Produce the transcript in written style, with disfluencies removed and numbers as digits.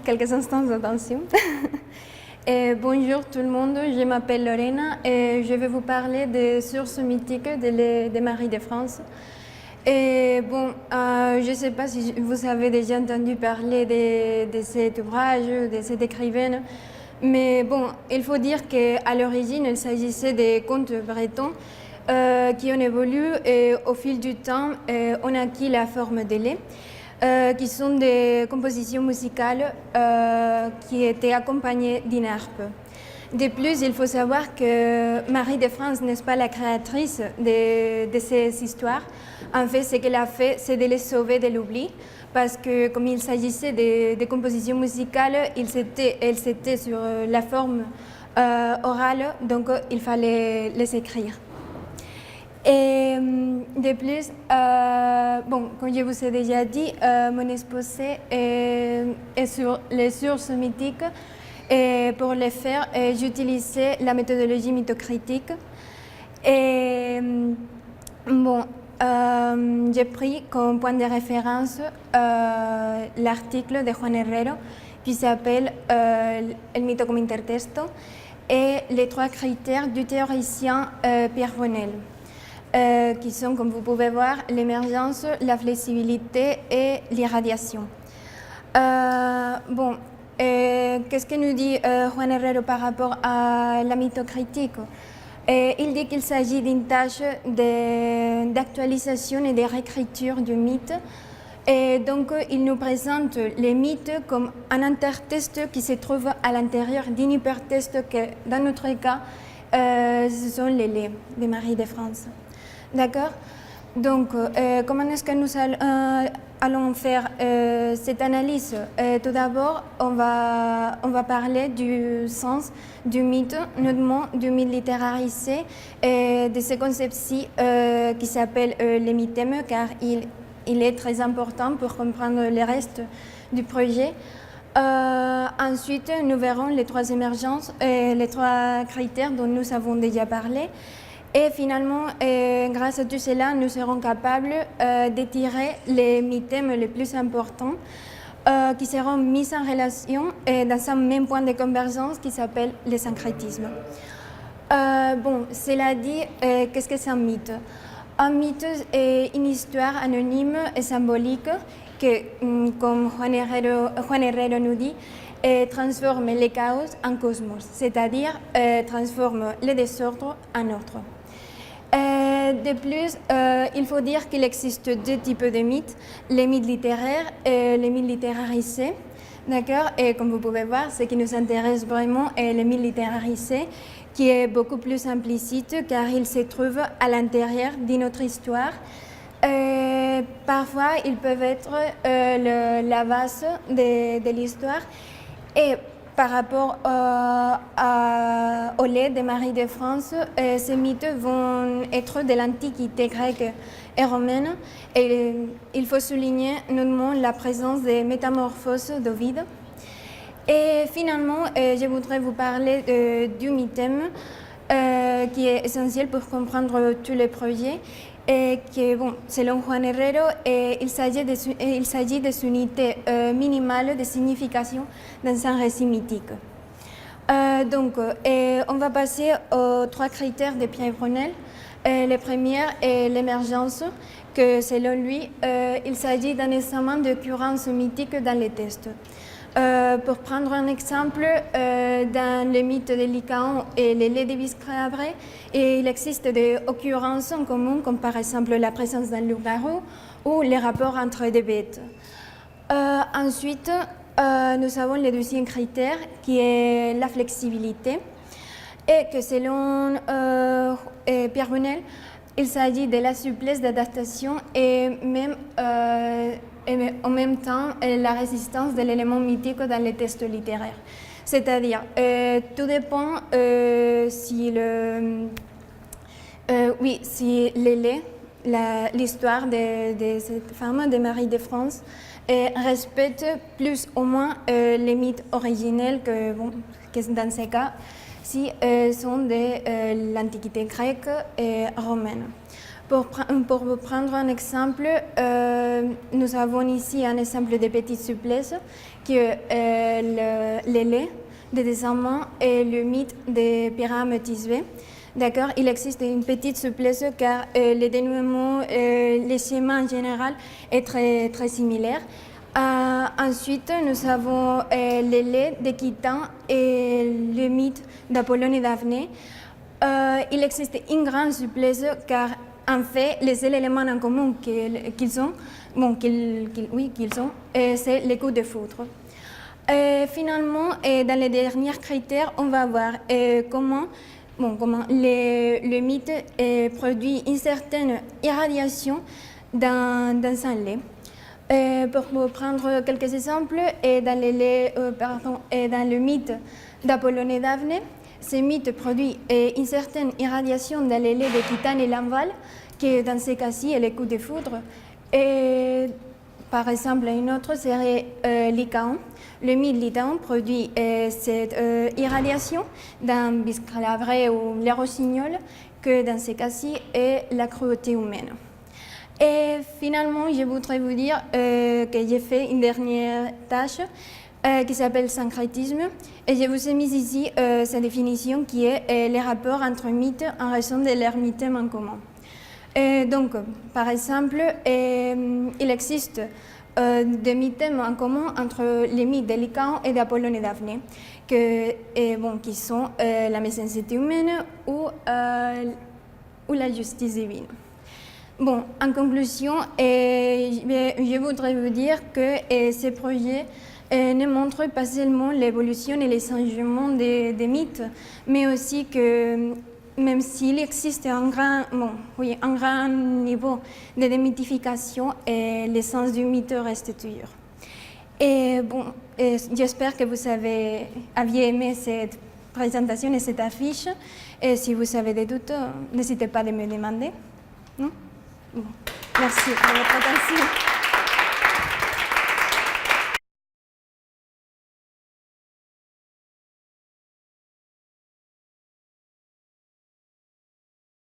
quelques instants d'attention. Bonjour tout le monde, je m'appelle Lorena et je vais vous parler des sources mythiques de Marie de France. Je ne sais pas si vous avez déjà entendu parler de cet ouvrage, de cette écrivaine, mais bon, il faut dire qu'à l'origine, il s'agissait des contes bretons qui ont évolué et au fil du temps, ont acquis la forme de lait. Qui sont des compositions musicales qui étaient accompagnées d'une harpe. De plus, il faut savoir que Marie de France n'est pas la créatrice de ces histoires. En fait, ce qu'elle a fait, c'est de les sauver de l'oubli, parce que comme il s'agissait de compositions musicales, elles étaient sur la forme orale, donc il fallait les écrire. Et de plus, comme je vous ai déjà dit, mon exposé est sur les sources mythiques et pour le faire, j'utilisais la méthodologie mythocritique. Et j'ai pris comme point de référence l'article de Juan Herrero qui s'appelle El mito como intertexto et les 3 critères du théoricien Pierre Bonnel. Qui sont, comme vous pouvez voir, l'émergence, la flexibilité et l'irradiation. Qu'est-ce que nous dit Juan Herrero par rapport à la mythocritique? Il dit qu'il s'agit d'une tâche d'actualisation et de réécriture du mythe. Et donc, il nous présente les mythes comme un intertexte qui se trouve à l'intérieur d'un hypertexte que, dans notre cas, ce sont les laits de Marie de France. D'accord? Donc, comment est-ce que nous allons faire cette analyse? Tout d'abord, on va parler du sens du mythe, notamment du mythe littérarisé et de ce concept-ci qui s'appelle les mythèmes, car il est très important pour comprendre le reste du projet. Ensuite, nous verrons les 3 émergences et les 3 critères dont nous avons déjà parlé. Et finalement, grâce à tout cela, nous serons capables de tirer les mythèmes les plus importants qui seront mis en relation dans un même point de convergence qui s'appelle le syncrétisme. Cela dit, qu'est-ce que c'est un mythe? Un mythe est une histoire anonyme et symbolique que, comme Juan Herrero nous dit, transforme le chaos en cosmos, c'est-à-dire transforme le désordre en ordre. De plus, il faut dire qu'il existe 2 types de mythes, les mythes littéraires et les mythes littérarisés. D'accord? Et comme vous pouvez voir, ce qui nous intéresse vraiment est le mythe littérarisé, qui est beaucoup plus implicite car il se trouve à l'intérieur d'une autre histoire. Parfois, ils peuvent être la base de l'histoire. Et par rapport au lait de Marie de France, ces mythes vont être de l'Antiquité grecque et romaine. Et il faut souligner notamment la présence des métamorphoses d'Ovide. Et finalement, je voudrais vous parler du mythème qui est essentiel pour comprendre tous les projets. Et que, selon Juan Herrero, il s'agit des unités minimales de signification dans un récit mythique. On va passer aux 3 critères de Pierre Bonnel. Le premier est l'émergence, que selon lui, il s'agit d'un examen d'occurrences mythiques dans les textes. Pour prendre un exemple, dans le mythe de Lycaon et les laits de Biscrabré, il existe des occurrences en commun, comme par exemple la présence d'un loup-garou ou les rapports entre des bêtes. Ensuite, nous avons le deuxième critère qui est la flexibilité, et que selon Pierre Bonnel, il s'agit de la souplesse d'adaptation et en même temps la résistance de l'élément mythique dans les textes littéraires. C'est-à-dire, tout dépend si l'histoire de cette femme, de Marie de France, respecte plus ou moins les mythes originels que dans ce cas, si sont de l'Antiquité grecque et romaine. Pour vous prendre un exemple, nous avons ici un exemple de petite souplesse que le lait de désarmement est le mythe des pyramides tissues. D'accord, il existe une petite souplesse car le dénouement, le schéma en général est très, très similaire. Ensuite, nous avons le lait de Khitan et le mythe d'Apollon et Daphné. Il existe une grande souplesse car en fait, les seuls éléments en commun qu'ils ont, c'est les coups de foudre. Finalement, dans les derniers critères, on va voir comment le mythe produit une certaine irradiation dans un lait. Pour prendre quelques exemples, dans le mythe d'Apollon et Daphné, ce mythe produit une certaine irradiation dans les laits de Khitan et Lamballe, qui dans ces cas-ci est le coup de foudre. Et, par exemple, une autre serait Lycaon. Le mythe Lycaon produit cette irradiation dans Bisclavret ou les rossignols, que dans ces cas-ci est la cruauté humaine. Et finalement, je voudrais vous dire que j'ai fait une dernière tâche qui s'appelle syncrétisme. Et je vous ai mis ici sa définition qui est les rapports entre mythes en raison de leurs mythèmes en commun. Donc, par exemple, il existe des mythèmes en commun entre les mythes de Lycaon et d'Apollon et Daphné, qui sont la méchanceté humaine ou la justice divine. Bon, en conclusion, je voudrais vous dire que ces projets ne montrent pas seulement l'évolution et les changements des mythes, mais aussi que même s'il existe un grand niveau de démythification, l'essence du mythe reste toujours. Et bon, j'espère que vous aviez aimé cette présentation et cette affiche. Et si vous avez des doutes, n'hésitez pas à me demander. Non? Bon. Merci pour votre attention.